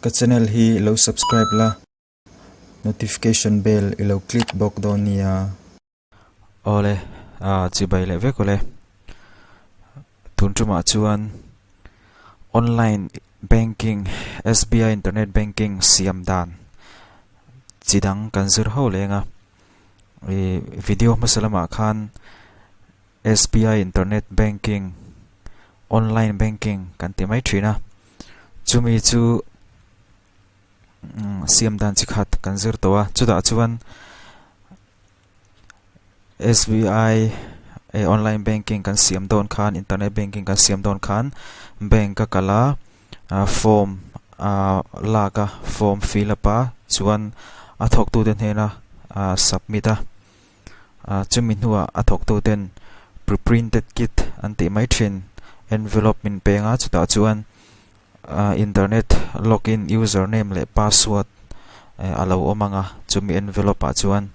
ka channel hi lo subscribe la notification bell ilo click bok do nia ole chi bai le ve ko le tun tuma chuan online banking SBI internet banking siam dan chidang kan zir ho lenga video masalama khan SBI internet banking online banking kan ti mai thina chumi chu siam dan chi khat kan zir towa chuda chuan SBI online banking kan siam don khan internet banking kan siam don khan bank ka kala form laka form fill up chuan athok tu den hena submit chumi nuwa athok tu den pre-printed kit anti mai thin envelope min penga chuda chuan internet login username le password alo omanga chumi envelope chuan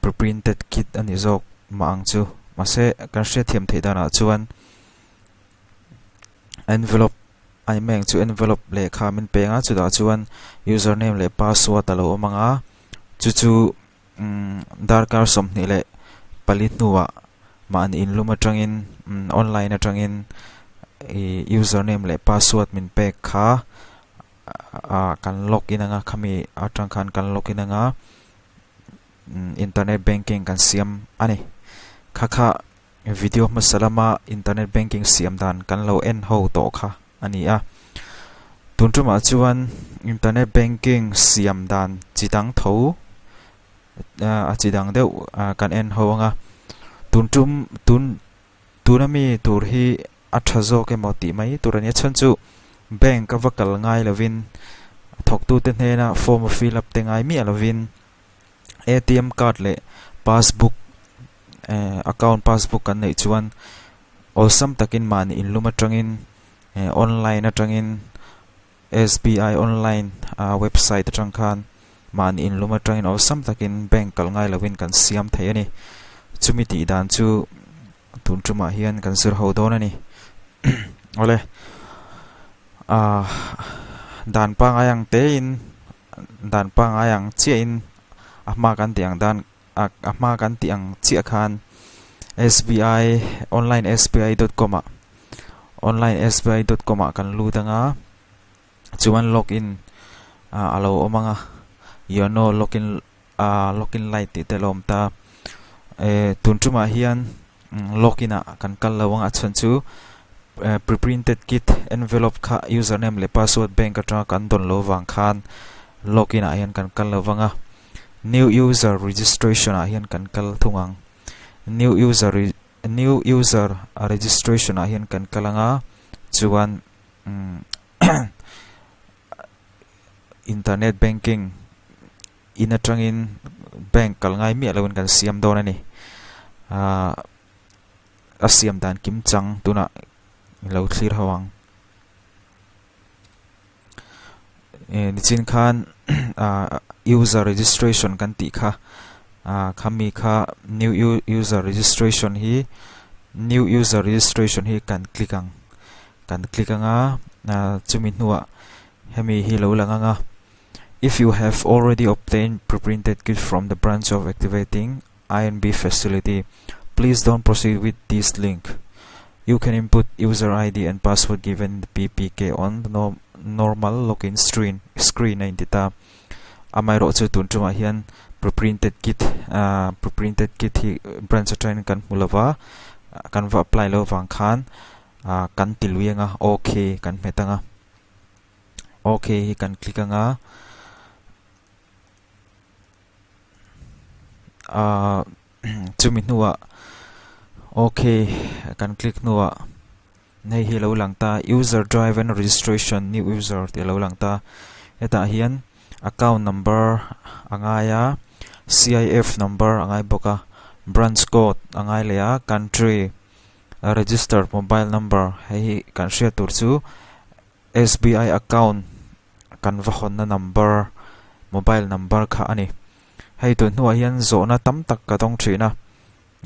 pre-printed kit ani zok maang chu mase kan hre thiam theidana chuan envelope ai meng chu envelope le kha min penga chuda chuan username le password alo omanga chu darkar somni le palit nuwa man in luma tangin online atangin username le password min pe kha kan login anga khami atang khan kan login anga internet banking kan siam ani kha video masalama internet banking siam dan kan lo en ho to kha ani tuntuma chuan internet banking siam dan chidang tho chidang deu kan en ho anga tunami tur hi athazo ke moti mai turania chanchu bank ka vakal ngai lovin thok tu te hena form fill up te ngai mi alovin ATM card le passbook account passbook kan nei chuan olsam takin man in luma tangin online atangin SBI online website atang khan man in luma tangin olsam takin bank kal ngai lovin kan siam thei ani chumi ti dan chu tuntuma hian kan sir ho don ani ole dan pang ayang tein dan pang ayang chein ahma kan tiang dan ahma kan tiang chia khan SBI online sbi.com online sbi.com kan lu danga chuan login alo omanga yono login light ti telom ta tuntuma hian login kan kal lawanga chanchu pre-printed kit envelope kha username le password bank atra kan don lo wang khan login hian kan kal lawanga new user registration hian kan kal thungang new user registration hian kan kalanga chuan internet banking inatangin bank kalngai mi alawin kan siam don ani asiam dan kim chang tuna lo clear hawang nichin khan user registration kan ti kha khami kha new user registration hi kan clicanga chumi nuwa hemi hi lo langanga if you have already obtained pre-printed kit from the branch of activating INB facility, please don't proceed with this link. You can input user ID and password given in the PPK on the normal login screen na data. Amay ro chu tuntuma hian pre-printed kit hi branch attain kan mulawa kan va apply lo wang khan kan tiluyenga okay kan metanga okay hi kan clicanga chumi nuwa okay kan click nuwa nei hi lo langta user drive and registration new user te lo langta eta hian account number angaya CIF number angai boka branch code angai leya country registered mobile number hei kan share tur chu SBI account kan va honna number mobile number kha ani hei tu nuwa hian zona tam tak ka tong thina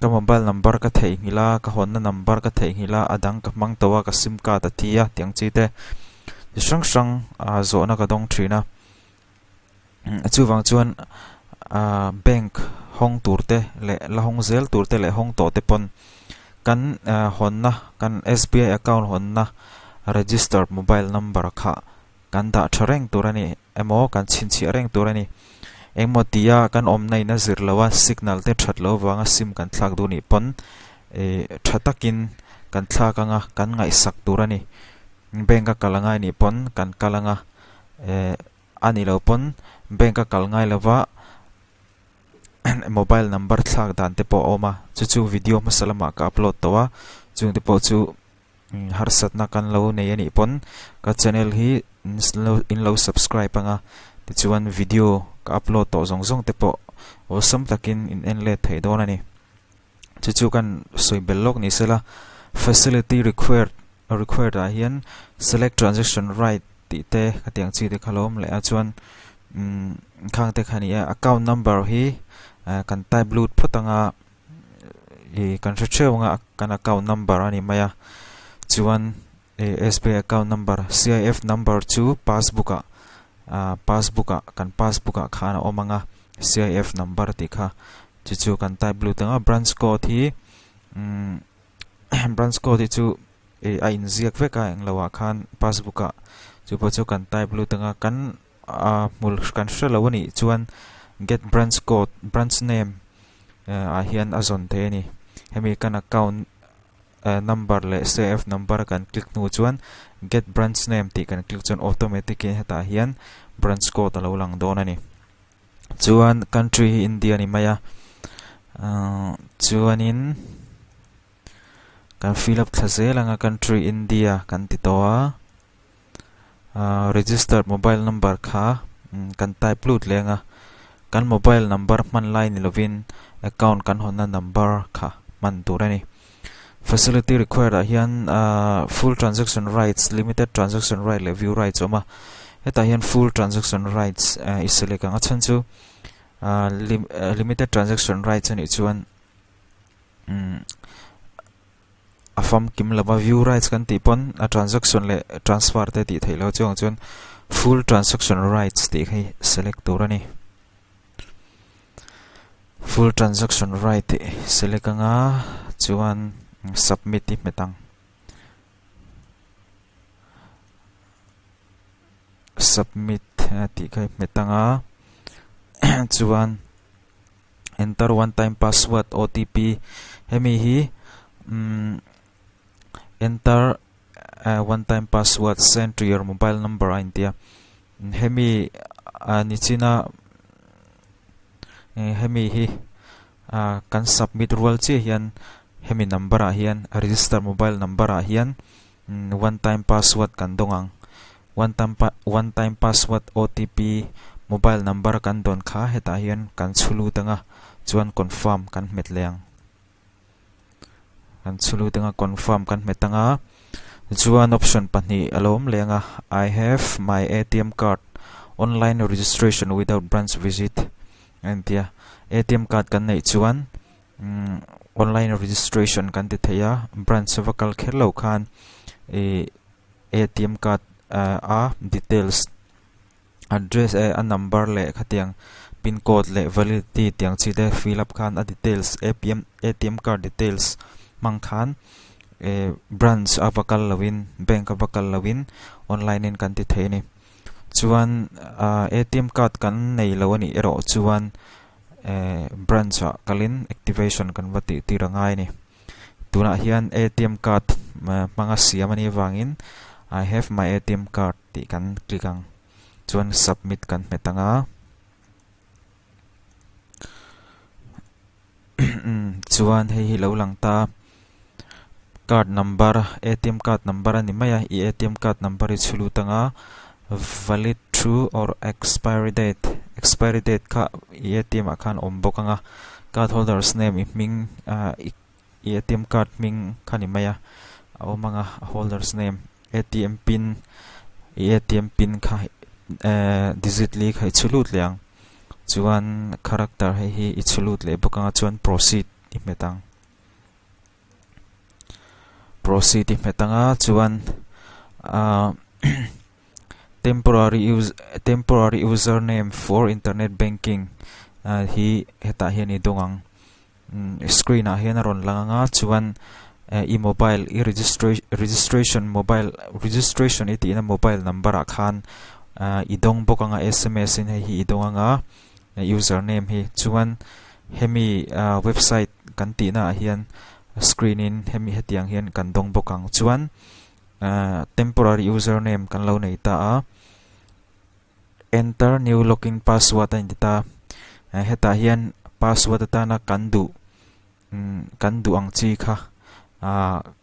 ka mobile number ka thei ngila ka honna number ka thei ngila adang ka mang tawa ka sim card athia tiang chi te sang zo na ka dong thina chu wang chuan bank hong turte le la hong zel turte le hong to te pon kan honna kan SBI account honna register mobile number kha kan da thareng turani emo kan chin chi reng turani engmo tia kan om nei na zir lawa signal te that lo wanga sim kan thlak du ni pon thatakin kan thlakanga kan ngai sak turani bank kalangai ni pon kan kalanga ani lo pon bank kalngai lawa mobile number thlak dan te po oma chu video masalama ka upload tawa chung te po chu harsat na kan lo nei ani pon ka channel hi in lo subscribe anga ti chuan video ka upload to zong te po osam takin in enle thei don ani chu kan soi bellok ni sela facility required a hian select transaction right ti te katiang chi te khalom le a chuan khang te khani account number hi kan type blut photanga I kan rechewanga kan account number ani maya chuan SBI account number CIF number chu passbook kan passbook khana omanga CIF number ti kha chu kan type blut anga branch code hi branch code chu a in ziak veka eng lawa khan passbook chu po chu kan type blut anga kan mul kan shrelawani chuan get branch code branch name a hian azon the ni hemi kan account number le CF number kan click nu chuan get branch name ti kan click chuan automatic heta hian branch code alo lang don ani chuan country India ni maya chuan in kan fill up thase langa country India kan ti towa registered mobile number kha kan type lut lenga kan mobile number man line lovin account kan honna number kha man turani facility required hian full transaction rights limited transaction right le view rights oma eta hian full transaction rights isele ka ngachan chu limited transaction rights ani chuan afam kim laba view rights kan ti pon a transaction le transfer te ti thailo chuan full transaction rights ti khai select turani full transaction right select anga chuan submit ti metang submit ti khai metanga chuan enter one time password OTP hemi hi enter one time password sent to your mobile number india hemi nichina hemi hi kan submit rule che hian hemi number a hian register mobile number a hian one time password kan dongang one time password OTP mobile number kan don kha heta hian kan chulu tanga chuan confirm kan metleng kan chulu tanga confirm kan metanga chuan option pani alom lenga I have my ATM card online registration without branch visit and ATM card kan nei chuan online registration kan ti theya branch vakal khelo khan ATM card details address a number le khatiang pin code le validity tiang chi de fill up khan a details ATM card details mang khan branch avakal lawin bank avakal lawin online in kan ti theini chuan ATM card kan nei lawani ero chuan branch kalin activation kan vati tirangai ni tuna hian ATM card manga siamani wangin I have my ATM card ti kan klikang chuan submit kan metanga chuan hei lo lang ta card number ATM card number ani maya I ATM card number I chulu tanga valid true or expiry date kha ATM akhan ombokanga card holders name ming ATM card ming khani maya awmanga holders name ATM pin kha digit li khai chulut liang chuan character hi I chulut le bokanga chuan proceed I metanga chuan temporary username for internet banking hi heta hian I dongang screen a hian a ron lang anga chuan mobile registration mobile registration iti na mobile number a khan idong bokanga SMS in hi idong anga username hi chuan hemi website kan ti na hian screen in hemi hetiang hian kan dong bokang chuan temporary username kan lo nei ta a enter new login password an ta heta hian password ta na kan du ang chi kha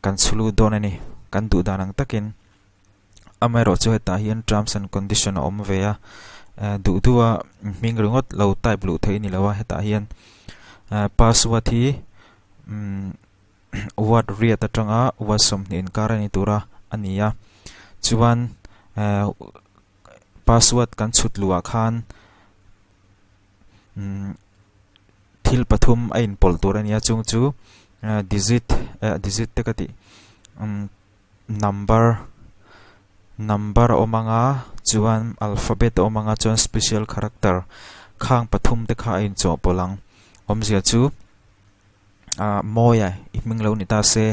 kan chulu don ani kan du danang takin amero chu heta hian terms and condition om ve a du duwa ming ringot lo type lu thei ni lawa heta hian password hi what riat atanga wasom ni inkarani tura ania chuan password kan chutluwa khan thil pathum a in pol tur ania chung chu digit tekati number omanga chuan alphabet omanga chuan special character khang pathum te kha in cho polang omzia chu moya iminglo ni ta se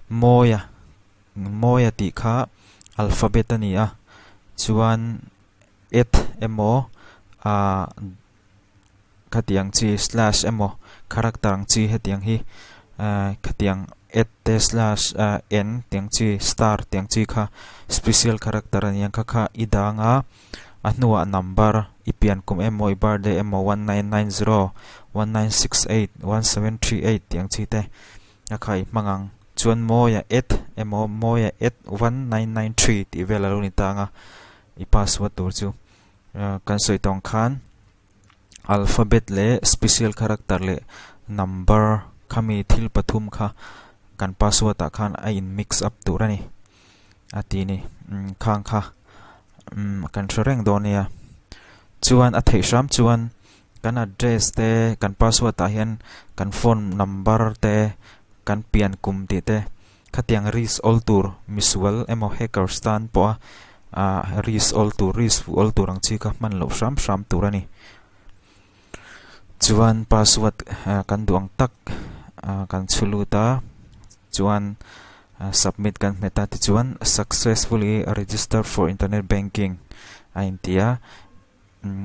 moya ti kha alphabet ania chuan mo khatiang chi slash mo character ang chi hetiang hi khatiang /n tiang chi star tiang chi kha special character aniang kha idanga anuwa number ipian kum mo birthday mo 1990 1968 1738 tiang chi te akai mangang chuan moya moya 1993 ti vela lo ni tanga I password tur chu kan soi tong khan alphabet le special character le number khami thil pathum kha kan password ta khan a in mix up turani atini khang kha kan threng donia chuan a thei sham chuan kan address te kan password ta hian kan phone number te kan pian kum ti te khatiang ris all tur misual emo hacker stan po ris all tur ang chi ka man lo sham turani chuan password kan duang tak kan chuluta chuan submit kan meta ti chuan successfully registered for internet banking aintia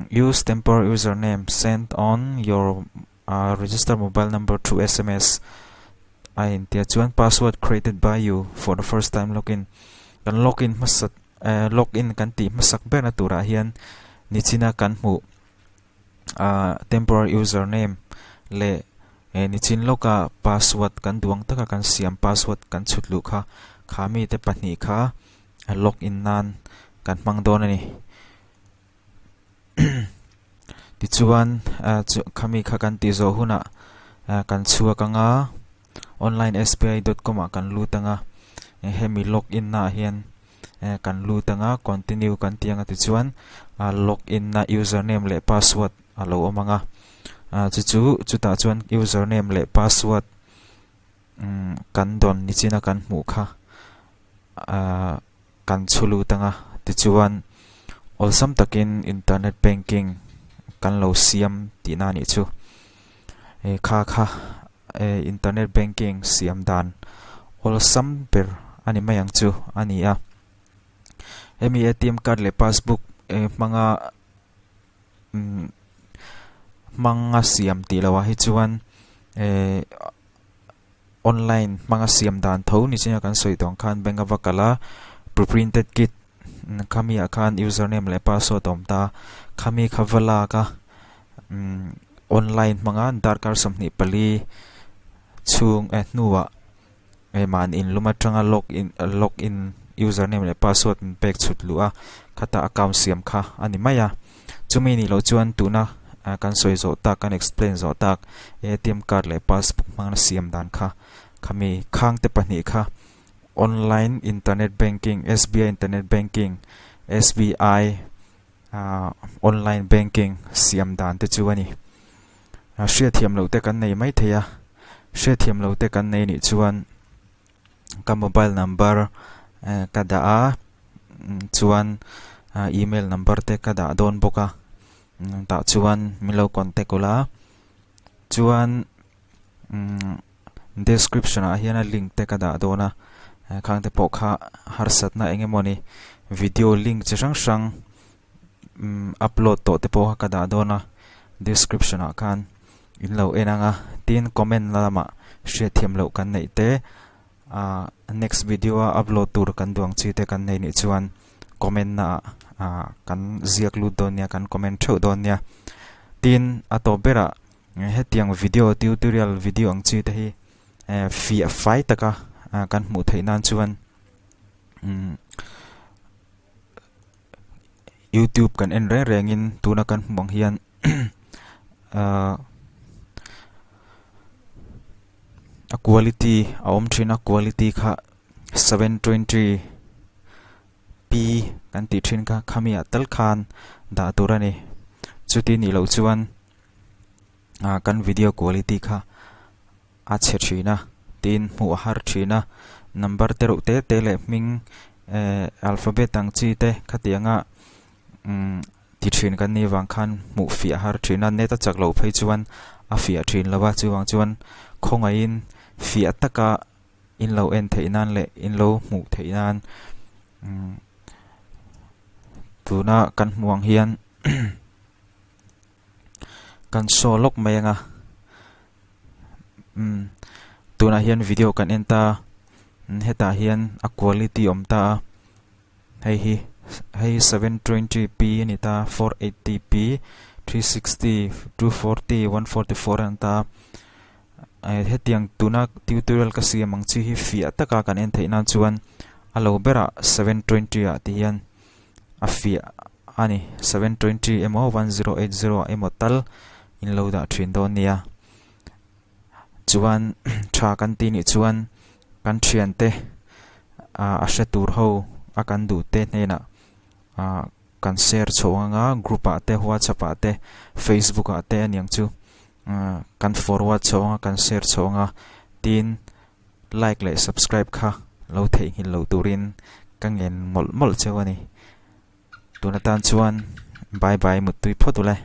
use temporary username sent on your registered mobile number through SMS aintia chuan password created by you for the first time login kan login kan ti masak ber na tura hian nichina kan mu temporary username le nichin loka password kan duang taka kan siam password kan chutlu kha khami te pahni kha login nan kan mangdon ani ti chuan khami kha kan ti zo huna kan chua kanga onlinesbi.com kan lutanga hemi login na hian kan lutanga continue kan tianga ti chuan login na username le password alo omanga chuta chuan username le password kan don nichina kan mu kha kan chulu tanga ti chuan olsam takin internet banking kan lo siam ti na ni chu kha internet banking siam dan olsam per ani mayang chu ani a emi ATM card le passbook manga siam ti lawa hi chuan online manga siam dan tho ni china kan soi tong khan bank avakala pre-printed kit khami akhan username le password omta khami khavala ka online manga darkar samni pali chung nuwa man in lumatranga login username le password pek chutlua khata account siam kha ani maya chumi ni lo chuan tuna kan soi zo tak kan explain zo tak ATM card le passbook mang siam dan kha khami khang te pani kha online internet banking SBI internet banking SBI online banking siam dan te chuani share thiam lo te kan nei mai theya share thiam lo te kan nei ni chuan ka mobile number kada a chuan email number te ka da don boka ta chuan milo contact ola chuan description a hian a link te ka da dona khang te pok kha harsat na engemoni video link chi sang sang upload to te pok ka da dona description a kan in lo enanga tin comment lama share thiam lo kan nei te next video upload tur kan duang chi te kan nei ni chuan comment na kan ziak lu don nia kan comment theu don nia tin atobera hetiang video tutorial video ang chi te hi fi fai taka kan mu theinan chuan YouTube kan en rengin tuna kan mong hian a quality a om thina quality kha 720p kan ti thin ka khamia tal khan da turani chuti ni lo chuan kan video quality kha a che thina tin mu har thina number te ro te le ming alphabet ang chi te khatianga ti thin kan ni wang khan mu fi har thina neta chak lo phei chuan a fi thin lawa chuwang chuan khonga in fi ataka in lo en theinan le in lo mu theinan tuna kan muang hian kan solok mayenga tuna hian video kan enta heta hian a quality omta hei 720p ni ta 480p 360 240 144 anta hetiang tuna tutorial ka siamang chi hi fi ataka kan en theina chuan alo bera 720 a ti hian a fi ani 720 mo 1080 emotal in lo da thin don nia chuan tha kan ti ni chuan kan thian te a shetur ho a kan du te nena kan share chawanga group a te WhatsApp a te Facebook a te aniang chu kan forward chawanga kan share chawanga tin like le subscribe kha lo thei hin lo turin kangen mol chawani tunatan chuan bye bye mutui photule